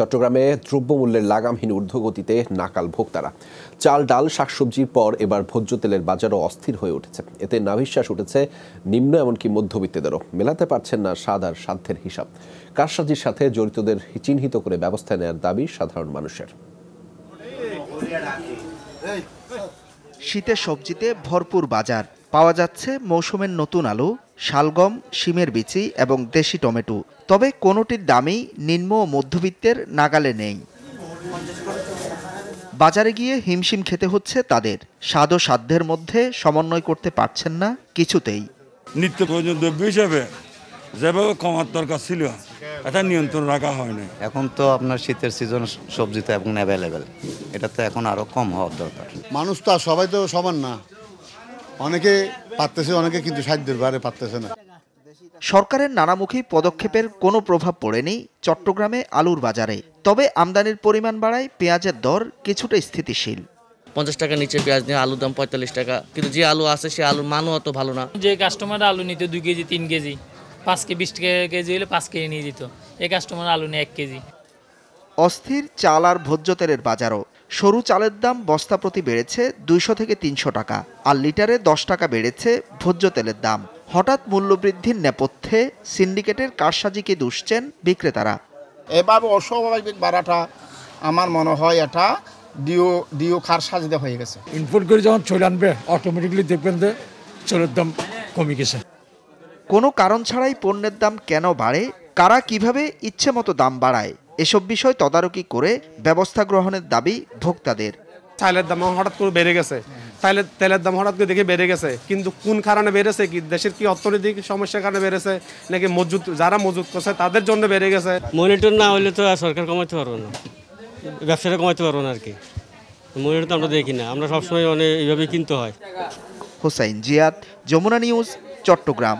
চট্টগ্রামে দ্রব্যমূল্যের লাগামহীন ঊর্ধ্বগতিতে নাকাল ভোক্তারা। চাল, ডাল, শাকসবজির পর এবার ভোজ্য তেলের বাজারও অস্থির হয়ে উঠেছে। এতে নাভিশ্বাস উঠেছে নিম্ন এমনকি মধ্যবিত্তদেরও। মেলাতে পারছেন না স্বাদ আর সাধ্যের হিসাব। কারসাজির সাথে জড়িতদের চিহ্নিত করে ব্যবস্থা নেওয়ার দাবি সাধারণ মানুষের। শীতের সবজিতে ভরপুর বাজার। পাওয়া যাচ্ছে মৌসুমের নতুন আলু, শালগম, শিমের বিচি এবং দেশি টমেটো। তবে কোনোটির দামই নিম্ন ও মধ্যবিত্তের নাগালে নেই। বাজারে গিয়ে হিমশিম খেতে হচ্ছে তাদের। স্বাদ ও সাধ্যের মধ্যে সমন্বয় করতে পারছেন না কিছুতেই। নিত্য প্রয়োজনীয় দ্রব্য হিসাবে যেভাবে কমার দরকার ছিল এটা নিয়ন্ত্রণ রাখা হয়নি। এখন তো আপনার শীতের সিজন সবজি তো এখন অ্যাভেলেবেল, এটা তো এখন আরো কম হওয়ার দরকার। মানুষ তো সবাই তো সমান না, অনেকে পারতেছে, অনেকে কিন্তু সাধ্যের বাইরে পারতেছে না। সরকারের নানামুখী পদক্ষেপের কোনো প্রভাব পড়েনি চট্টগ্রামে আলুর বাজারে। তবে আমদানির পরিমাণ বাড়ায় পেঁয়াজের দর কিছুটা স্থিতিশীল। 50 টাকা নিচে পেঁয়াজ নিয়ে আলুর দাম 45 টাকা, কিন্তু যে আলু আছে সে আলুর মানও অত ভালো না। যে কাস্টমার আলু নিতে 2 কেজি 3 কেজি 5 কেজি 20 কেজি হলে 5 কেজি নিয়ে যেত, এই কাস্টমার আলু নিয়ে 1 কেজি। অস্থির চাল আর ভোজ্য তেলের বাজারও। সরু চালের দাম বস্তা প্রতি বেড়েছে 200 থেকে 300 টাকা, আর লিটারে 10 টাকা বেড়েছে ভোজ্য তেলের দাম। হঠাৎ মূল্যবৃদ্ধির নেপথ্যে সিন্ডিকেটের কারসাজিকে দুষছেন বিক্রেতারা। এভাবে অস্বাভাবিক বাড়াটা আমার মনে হয় এটা ডিও কারসাজিতে হয়ে গেছে। ইনপুট করে যখন চলে আনবে অটোমেটিকলি দেখবেন যে চলের দাম কমে গেছে। কোনো কারণ ছাড়াই পণ্যের দাম কেন বাড়ে, কারা কিভাবে ইচ্ছে মতো দাম বাড়ায়, এসব বিষয় তদারকি করে ব্যবস্থা গ্রহণের দাবি ভোক্তাদের। চালের দাম হঠাৎ করে বেড়ে গেছে, তেলের দাম হঠাৎ করে দেখে বেড়ে গেছে, কিন্তু কোন কারণে বেড়েছে, কি দেশের কি অর্থনৈতিক সমস্যার কারণে বেড়েছে নাকি যারা মজুত করছে তাদের জন্য বেড়ে গেছে? মনিটর না হলে তো সরকার কমাতে পারবো না, ব্যবসাটা কমাতে পারবো না আর কি। মনিটর তো আমরা দেখি না, আমরা সবসময় এইভাবেই কিনতে হয়। হোসাইন জিয়াদ, যমুনা নিউজ, চট্টগ্রাম।